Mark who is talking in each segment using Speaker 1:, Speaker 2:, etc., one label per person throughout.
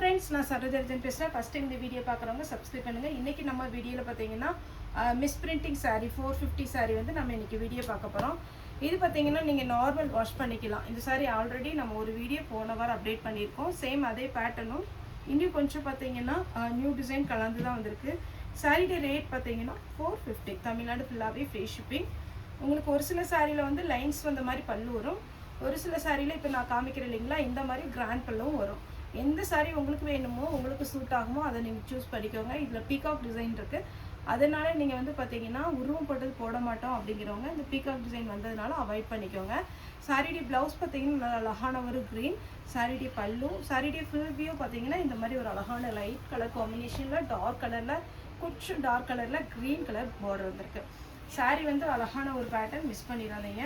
Speaker 1: friends, நான் சரோஜர்ஜன் பேசுகிறேன். First time இந்த வீடியோ பார்க்குறவங்க சப்ஸ்கிரைப் பண்ணுங்கள். இன்றைக்கி நம்ம வீடியோவில் பார்த்தீங்கன்னா மிஸ்பிரிண்டிங் சாரீ 450 சாரீ வந்து நம்ம இன்றைக்கி வீடியோ பார்க்க போகிறோம். இது பார்த்தீங்கன்னா நீங்கள் நார்மல் வாஷ் பண்ணிக்கலாம். இந்த சாரீ ஆல்ரெடி நம்ம ஒரு வீடியோ போன வாரம் அப்டேட் பண்ணியிருக்கோம். சேம் அதே பேட்டர்னும் இன்னும் கொஞ்சம் பார்த்தீங்கன்னா நியூ டிசைன் கலந்து தான் வந்திருக்கு. சாரீட ரேட் பார்த்தீங்கன்னா 450. தமிழ்நாடு ஃபுல்லாகவே ஃப்ரீ ஷிப்பிங். உங்களுக்கு ஒரு சில சாரியில் வந்து லைன்ஸ் வந்த மாதிரி பல்லு வரும். ஒரு சில சாரியில் இப்போ நான் காமிக்கிறேன் இல்லைங்களா, இந்த மாதிரி கிராண்ட் பல்லும் வரும். எந்த சாரீ உங்களுக்கு வேணுமோ, உங்களுக்கு சூட் ஆகுமோ அதை நீங்கள் சூஸ் பண்ணிக்கோங்க. இதில் பீகாக் டிசைன் இருக்குது. அதனால் நீங்கள் வந்து பார்த்தீங்கன்னா உருவம் போட்டது போட மாட்டோம் அப்படிங்கிறவங்க இந்த பீகாக் டிசைன் வந்ததுனால அவாய்ட் பண்ணிக்கோங்க. சாரீடி ப்ளவுஸ் பார்த்தீங்கன்னா நல்ல அழகான ஒரு க்ரீன். சாரீடி பல்லு, சாரீடி ஃபுல் வியூ பார்த்தீங்கன்னா இந்த மாதிரி ஒரு அழகான லைட் கலர் காம்பினேஷனில் டார்க் கலரில் கொஞ்சம் டார்க் கலரில் க்ரீன் கலர் பார்டர் வந்திருக்கு. சாரீ வந்து அழகான ஒரு பேட்டர்ன், மிஸ் பண்ணிடாதீங்க.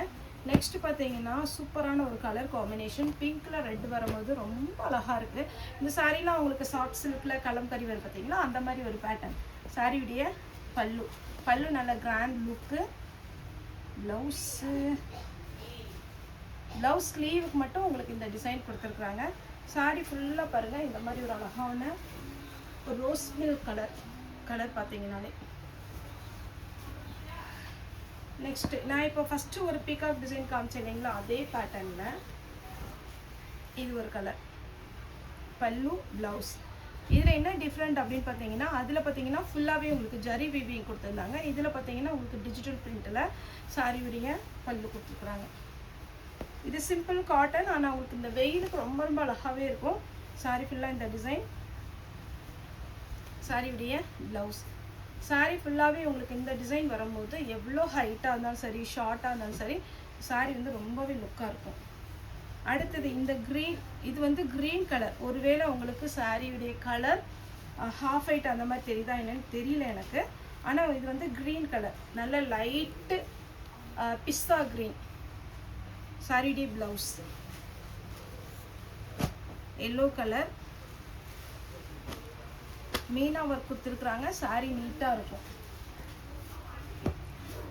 Speaker 1: நெக்ஸ்ட் பார்த்தீங்கன்னா சூப்பரான ஒரு கலர் காம்பினேஷன், பிங்க்ல ரெட் வரும்போது ரொம்ப அழகாக இருக்குது. இந்த சாரீலாம் உங்களுக்கு சாஃப்ட் சில்கில் கலம்கரி வரும் பார்த்தீங்களா, அந்த மாதிரி ஒரு பேட்டர்ன். சாரியுடைய பல்லு, பல்லு நல்ல கிராண்ட் லுக்கு. ப்ளவுஸ் ஸ்லீவுக்கு மட்டும் உங்களுக்கு இந்த டிசைன் கொடுத்துருக்குறாங்க. சாரீ ஃபுல்லாக பாருங்கள் இந்த மாதிரி ஒரு அழகான ஒரு ரோஸ் மில்க் கலர் பார்த்தீங்கன்னாலே. நெக்ஸ்ட்டு நான் இப்போ ஃபஸ்ட்டு ஒரு பீகாக் டிசைன் காமிச்சேன் இல்லைங்களா, அதே பேட்டர்னில் இது ஒரு கலர் பல்லு ப்ளவுஸ். இதில் என்ன டிஃப்ரெண்ட் அப்படின்னு பார்த்தீங்கன்னா, அதில் பார்த்தீங்கன்னா ஃபுல்லாகவே உங்களுக்கு ஜரி வீவிங் கொடுத்துருந்தாங்க. இதில் பார்த்தீங்கன்னா உங்களுக்கு டிஜிட்டல் பிரிண்ட்டில் சாரியுடைய பல்லு கொடுத்துருக்குறாங்க. இது சிம்பிள் காட்டன், ஆனால் உங்களுக்கு இந்த வெயிலுக்கு ரொம்ப ரொம்ப அழகாகவே இருக்கும். சாரி ஃபுல்லாக இந்த டிசைன். சாரியுடைய ப்ளவுஸ். சாரீ ஃபுல்லாகவே உங்களுக்கு இந்த டிசைன் வரும்போது எவ்வளோ ஹைட்டாக இருந்தாலும் சரி, ஷார்ட்டாக இருந்தாலும் சரி, சாரீ வந்து ரொம்பவே லுக்காக இருக்கும். அடுத்தது இந்த க்ரீன், இது வந்து க்ரீன் கலர். ஒருவேளை உங்களுக்கு சாரியுடைய கலர் ஹாஃப் ஹைட் அந்த மாதிரி தெரியுதா என்னன்னு தெரியல எனக்கு. ஆனால் இது வந்து க்ரீன் கலர், நல்ல லைட்டு பிஸ்தா க்ரீன். சாரியுடைய blouse yellow colour, Meena work கொடுத்துருக்குறாங்க. சாரீ நீட்டாக இருக்கும்.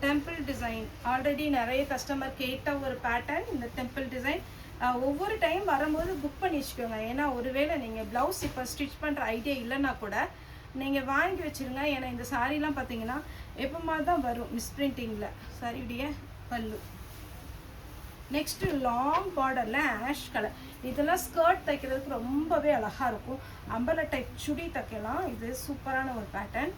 Speaker 1: டெம்பிள் டிசைன் ஆல்ரெடி நிறைய கஸ்டமர் கேட்ட ஒரு பேட்டர்ன். இந்த டெம்பிள் டிசைன் ஒவ்வொரு டைம் வரும்போது புக் பண்ணி வச்சுக்கோங்க. ஏன்னா ஒருவேளை நீங்கள் ப்ளவுஸ் இப்போ ஸ்டிச் பண்ணுற ஐடியா இல்லைன்னா கூட நீங்கள் வாங்கி வச்சுருங்க. ஏன்னா இந்த சாரீலாம் பார்த்தீங்கன்னா எப்போ மாதிரி தான் வரும் மிஸ்பிரிண்டிங்கில். சாரியுடைய பல்லு. நெக்ஸ்ட்டு லாங் பார்டரில் ஆஷ் கலர். இதெல்லாம் ஸ்கர்ட் தைக்கிறதுக்கு ரொம்பவே அழகாக இருக்கும். அம்பர்லா டைப் சுடி தைக்கலாம். இது சூப்பரான ஒரு பேட்டர்ன்.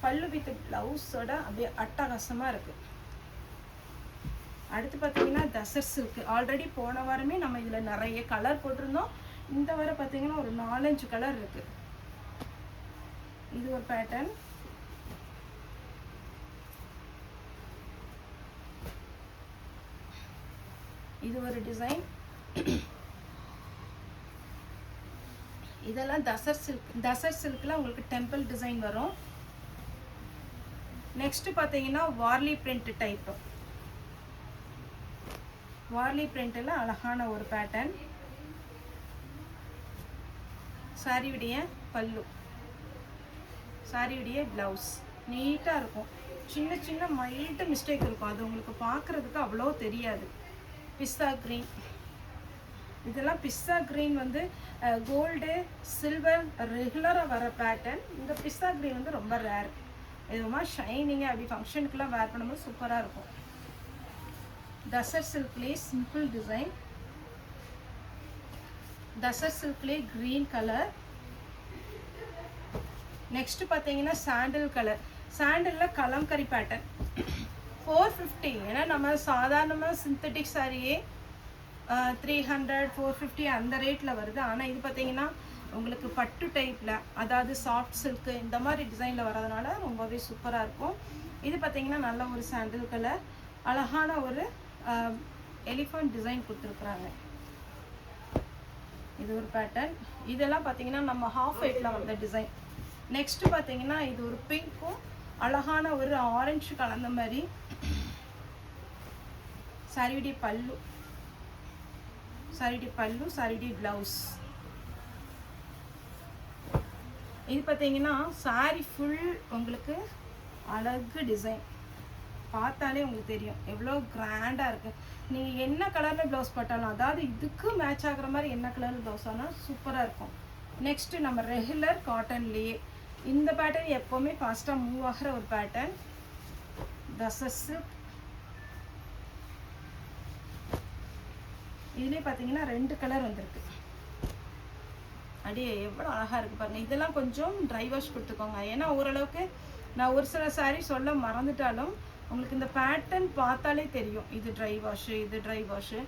Speaker 1: பல்லு வித் ப்ளவுஸோட அப்படியே அட்டகாசமாக இருக்குது. அடுத்து பார்த்தீங்கன்னா தசர் சில்க். ஆல்ரெடி போன வாரமே நம்ம இதில் நிறைய கலர் போட்டிருந்தோம். இந்த வாரம் பார்த்தீங்கன்னா ஒரு 4-5 கலர் இருக்குது. இது ஒரு பேட்டர்ன். இது ஒரு டிசைன். இதெல்லாம் தசர் சில்க்ல உங்களுக்கு டெம்பிள் டிசைன் வரும். நெக்ஸ்ட் பார்த்தீங்கன்னா வார்லி பிரிண்ட் டைப். வார்லி பிரிண்ட்ல அழகான ஒரு பேட்டர்ன். சாரியுடைய பல்லு, சாரியுடைய ப்ளவுஸ் நீட்டாக இருக்கும். சின்ன சின்ன மைல்டு மிஸ்டேக் இருக்கும், அது உங்களுக்கு பார்க்குறதுக்கு அவ்வளோ தெரியாது. பிஸ்தா க்ரீன். இதெல்லாம் பிஸ்தா க்ரீன் வந்து கோல்டு சில்வர் ரெகுலராக வர பேட்டர்ன். இந்த பிஸ்தா க்ரீன் வந்து ரொம்ப ரேர். இதுமா ஷைனிங்காக அப்படி ஃபங்க்ஷனுக்குலாம் வேர் பண்ணும்போது சூப்பராக இருக்கும். Tussar சில்க்லேயே simple design. Tussar சில்க்லேயே green colour. Next பார்த்தீங்கன்னா சாண்டில் கலர். சாண்டிலில் கலம்கரி பேட்டர்ன் 450. ஏன்னா நம்ம சாதாரணமாக சிந்தட்டிக் சாரியே 300 450 அந்த ரேட்டில் வருது. ஆனால் இது பார்த்தீங்கன்னா உங்களுக்கு பட்டு டைப்பில், அதாவது சாஃப்ட் சில்க்கு இந்த மாதிரி டிசைனில் வரதுனால ரொம்பவே சூப்பராக இருக்கும். இது பார்த்தீங்கன்னா நல்ல ஒரு சாண்டில் கலர், அழகான ஒரு எலிஃபண்ட் டிசைன் கொடுத்துருக்குறாங்க. இது ஒரு பேட்டர்ன். இதெல்லாம் பார்த்தீங்கன்னா நம்ம ஹாஃப் ஹைட்டில் வந்த டிசைன். நெக்ஸ்ட்டு பார்த்தீங்கன்னா இது ஒரு பிங்க்கும் அழகான ஒரு ஆரஞ்சு கலந்த மாதிரி. சாரியுடைய பல்லு, சாரியுடைய ப்ளவுஸ். இது பார்த்தீங்கன்னா சாரி ஃபுல் உங்களுக்கு அழகு டிசைன். பார்த்தாலே உங்களுக்கு தெரியும் எவ்வளோ கிராண்டாக இருக்குது. நீங்கள் என்ன கலரில் ப்ளவுஸ் போட்டாலும், அதாவது இதுக்கு மேட்ச் ஆகிற மாதிரி என்ன கலரில் ப்ளவுஸ் ஆனால் சூப்பராக இருக்கும். நெக்ஸ்ட்டு நம்ம ரெகுலர் காட்டன்லேயே இந்த பேட்டர்ன் எப்போவுமே ஃபாஸ்ட்டாக மூவ் ஆகிற ஒரு பேட்டர்ன். தசஸ் சில்க். இதுலேயே பார்த்தீங்கன்னா 2 கலர் வந்திருக்கு. அப்படியே எவ்வளோ அழகாக இருக்குது பாருங்கள். இதெல்லாம் கொஞ்சம் ட்ரை வாஷ் கொடுத்துக்கோங்க. ஏன்னா ஓரளவுக்கு நான் ஒரு சில சாரீ சொல்ல மறந்துட்டாலும் உங்களுக்கு இந்த பேட்டர்ன் பார்த்தாலே தெரியும் இது ட்ரை வாஷு, இது ட்ரை வாஷு.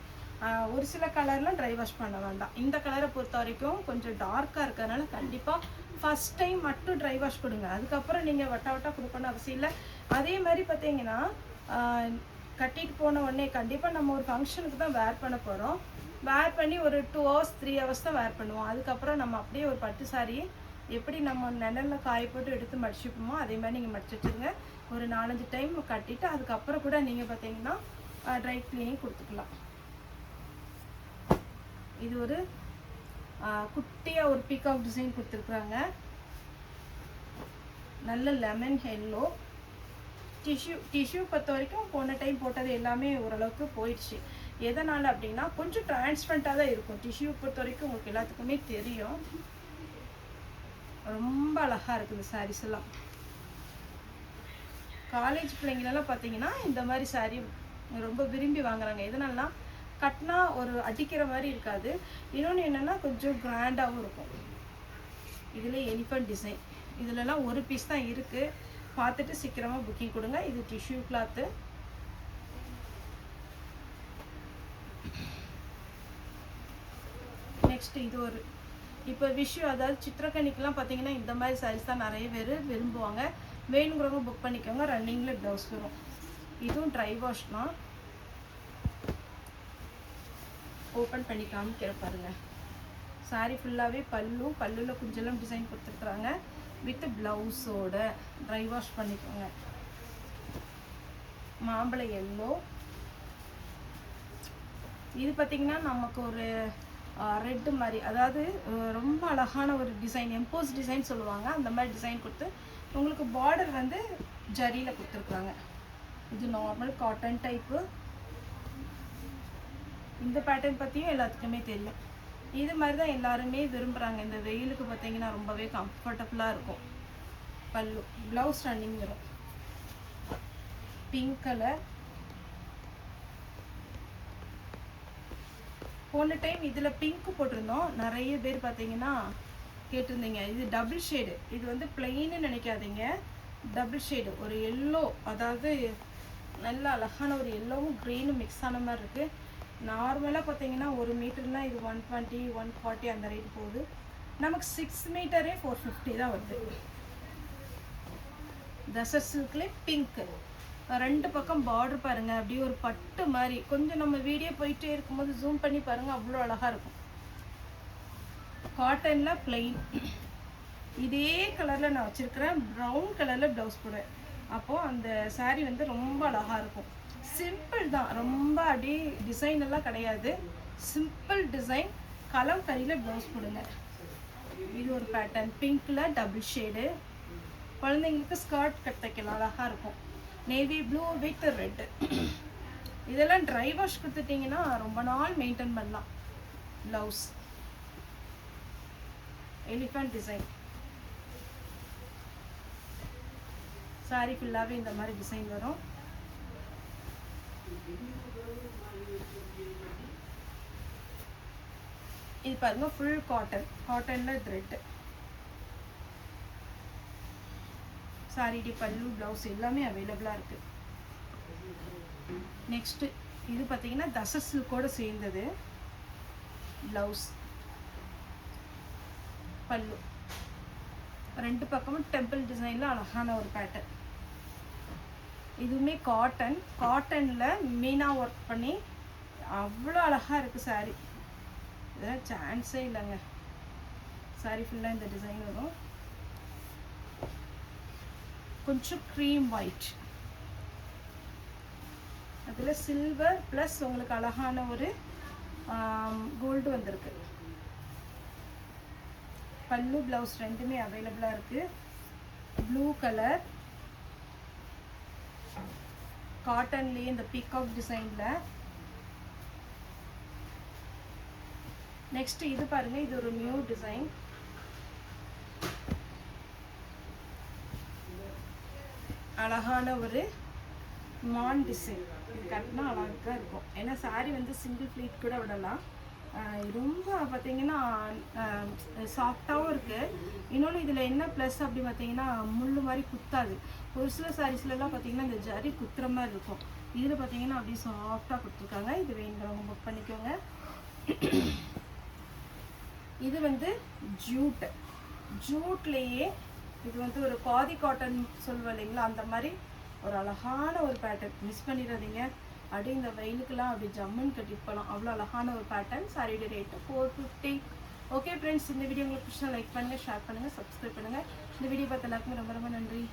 Speaker 1: ஒரு சில கலர்லாம் ட்ரை வாஷ் பண்ண வேண்டாம். இந்த கலரை பொறுத்த வரைக்கும் கொஞ்சம் டார்க்காக இருக்கிறதுனால கண்டிப்பாக ஃபஸ்ட் டைம் மட்டும் ட்ரை வாஷ் கொடுங்க. அதுக்கப்புறம் நீங்கள் வட்ட வட்டாக கொடுக்கணும் அவசியம் இல்லை. அதே மாதிரி பார்த்தீங்கன்னா கட்டிட்டு போன உடனே கண்டிப்பாக நம்ம ஒரு ஃபங்க்ஷனுக்கு தான் வேர் பண்ண போகிறோம். வேர் பண்ணி ஒரு 2 hours 3 hours தான் வேர் பண்ணுவோம். அதுக்கப்புறம் நம்ம அப்படியே ஒரு பட்டு சாரியை எப்படி நம்ம நிழலில் காய போட்டு எடுத்து மடிச்சுப்போமோ அதே மாதிரி நீங்கள் மடிச்சு வச்சுருங்க. ஒரு 4-5 டைம் கட்டிட்டு அதுக்கப்புறம் கூட நீங்கள் பார்த்தீங்கன்னா ட்ரை க்ளீனிங் கொடுத்துக்கலாம். இது ஒரு குட்டியாக ஒரு பீகாக் டிசைன் கொடுத்துருக்குறாங்க. நல்ல லெமன் எல்லோ. டிஷ்யூ பொறுத்த வரைக்கும் போன டைம் போட்டது எல்லாமே ஓரளவுக்கு போயிடுச்சு. எதனால் அப்படின்னா கொஞ்சம் டிரான்ஸ்பரண்ட்டாக தான் இருக்கும். டிஷ்யூ பொறுத்த வரைக்கும் உங்களுக்கு எல்லாத்துக்குமே தெரியும். ரொம்ப அழகாக இருக்குது இந்த சாரீஸ் எல்லாம். காலேஜ் பிள்ளைங்களெல்லாம் பார்த்தீங்கன்னா இந்த மாதிரி சாரீ ரொம்ப விரும்பி வாங்குறாங்க. எதனாலனா கட்டினா ஒரு அடிக்கிற மாதிரி இருக்காது. இன்னொன்று என்னென்னா கொஞ்சம் கிராண்டாகவும் இருக்கும். இதில் எலிஃபண்ட் டிசைன். இதிலலாம் ஒரு பீஸ் தான் இருக்குது. பார்த்துட்டு சீக்கிரமாக புக்கிங் கொடுங்க. இது டிஷ்யூ கிளாத்து. நெக்ஸ்ட் இது ஒரு இப்போ விஷு, அதாவது சித்திரக்கணிக்கெலாம் பார்த்தீங்கன்னா இந்த மாதிரி சாரீஸ் தான் நிறைய பேர் விரும்புவாங்க. வேணுங்கிறவங்க புக் பண்ணிக்கோங்க. ரன்னிங்கில் ப்ளவுஸ் வரும். இதுவும் ட்ரை வாஷ் தான். ஓப்பன் பண்ணி காமிக்கிற பாருங்கள். சாரீ ஃபுல்லாகவே பல்லுவில் குஞ்செல்லாம் டிசைன் கொடுத்துருக்குறாங்க. வித் ப்ளவுஸோட ட்ரை வாஷ் பண்ணிக்கோங்க. மாம்பழ எல்லோ. இது பார்த்திங்கன்னா நமக்கு ஒரு ரெட்டு மாதிரி, அதாவது ரொம்ப அழகான ஒரு டிசைன், எம்போஸ் டிசைன் சொல்லுவாங்க. அந்த மாதிரி டிசைன் கொடுத்து உங்களுக்கு பார்டர் வந்து ஜரியில் கொடுத்துருக்குறாங்க. இது நார்மல் காட்டன் டைப்பு. இந்த பேட்டர்ன் பற்றியும் எல்லாத்துக்குமே தெரியும். இது மாதிரி தான் எல்லாருமே விரும்புகிறாங்க. இந்த வெயிலுக்கு பார்த்தீங்கன்னா ரொம்பவே கம்ஃபர்டபுளாக இருக்கும். பல்லு ப்ளவுஸ் ரன்னிங் வரும். Pink colour. போன டைம் இதில் பிங்க்கு போட்டிருந்தோம். நிறைய பேர் பார்த்தீங்கன்னா கேட்டிருந்தீங்க. இது டபுள் ஷேடு. இது வந்து பிளெயின்னு நினைக்காதீங்க. டபுள் ஷேடு ஒரு எல்லோ, அதாவது நல்ல அழகான ஒரு எல்லோவும் க்ரீனும் மிக்ஸ் ஆன மாதிரி இருக்குது. நார்மலாக பார்த்தீங்கன்னா 1 மீட்டர்னால் இது 120 140 அந்த ரேட் போகுது. நமக்கு 6 மீட்டரே 450 தான் வருது. தசர் சில்க்லேயே பிங்க்கு. 2 பக்கம் பார்டர் பாருங்கள். அப்படியே ஒரு பட்டு மாதிரி. கொஞ்சம் நம்ம வீடியோ போயிட்டே இருக்கும்போது ஜூம் பண்ணி பாருங்கள், அவ்வளோ அழகாக இருக்கும். காட்டனில் பிளெயின். இதே கலரில் நான் வச்சுருக்கிறேன். ப்ரௌன் கலரில் ப்ளவுஸ் போடுவேன். அப்போது அந்த சாரீ வந்து ரொம்ப அழகாக இருக்கும். சிம்பிள் தான். ரொம்ப அப்படியே டிசைன் எல்லாம் கிடையாது. Simple design. கலம்கரியில் ப்ளவுஸ் போடுங்க. இது ஒரு பேட்டர்ன். பிங்க்கில் டபுள் ஷேடு. குழந்தைங்களுக்கு ஸ்கர்ட் கட் தைக்கலாம், அழகாக இருக்கும். Navy blue with red. இதெல்லாம் ட்ரை வாஷ் கொடுத்துட்டிங்கன்னா ரொம்ப நாள் மெயின்டைன் பண்ணலாம். Blouse elephant design. சாரி ஃபுல்லாகவே இந்த மாதிரி டிசைன் வரும். இது பாருங்க, ஃபுல் காட்டன். காட்டனில் த்ரெட். சாரிடி பல்லு ப்ளவுஸ் எல்லாமே அவைலபிளாக இருக்குது. நெக்ஸ்ட்டு இது பார்த்தீங்கன்னா தசர் சில்கோடு சேர்ந்தது. ப்ளவுஸ், பல்லு, 2 பக்கமும் டெம்பிள் டிசைனில் அழகான ஒரு பேட்டர்ன். இதுவுமே காட்டன். காட்டனில் மீனா ஒர்க் பண்ணி அவ்வளோ அழகாக இருக்குது சாரீ. இதெல்லாம் சான்ஸே இல்லைங்க. சாரீ ஃபுல்லாக இந்த டிசைன் வரும். கொஞ்சம் க்ரீம் ஒயிட், அதில் சில்வர் ப்ளஸ் உங்களுக்கு அழகான ஒரு கோல்டு வந்திருக்கு. பல்லு ப்ளவுஸ் ரெண்டுமே அவைலபிளாக இருக்குது. ப்ளூ கலர் காட்டன்லேயே இந்த பீகாக் டிசைனில். நெக்ஸ்ட் இது பாருங்கள், இது ஒரு நியூ டிசைன். அழகான ஒரு மான் டிசைன். இது கட்டினா அழகாக இருக்கும். ஏன்னா சாரீ வந்து சிங்கிள் ஃப்ளீட் கூட விடலாம். ரொம்ப பார்த்தீங்கன்னா சாஃப்டாகவும் இருக்குது. இன்னொன்று இதில் என்ன ப்ளஸ் அப்படி பார்த்தீங்கன்னா முள் மாதிரி குத்தாது. ஒரு சில சாரீஸ்லாம் பார்த்தீங்கன்னா இந்த ஜரி குத்துற மாதிரி இருக்கும். இதில் பார்த்தீங்கன்னா அப்படியே சாஃப்டாக கொடுத்துருக்காங்க. இது வேணுங்கிறவங்க புக் பண்ணிக்கோங்க. இது வந்து ஜூட்லேயே இது வந்து ஒரு காதி காட்டன் சொல்லுவோம் இல்லைங்களா, அந்த மாதிரி ஒரு அழகான ஒரு பேட்டர்ன். மிஸ் பண்ணிடாதீங்க. அப்படியே இந்த வெயிலுக்கெல்லாம் அப்படி ஜம்முன்னு கட்டிட்டு போகலாம். அவ்வளோ அழகான ஒரு பேட்டர்ன். சாரியோட ரேட்டு 450. ஓகே ஃப்ரெண்ட்ஸ், இந்த வீடியோ உங்களுக்கு பிடிச்சா லைக் பண்ணுங்கள், ஷேர் பண்ணுங்கள், சப்ஸ்கிரைப் பண்ணுங்கள். இந்த வீடியோ பார்த்த எல்லாருக்குமே ரொம்ப ரொம்ப நன்றி.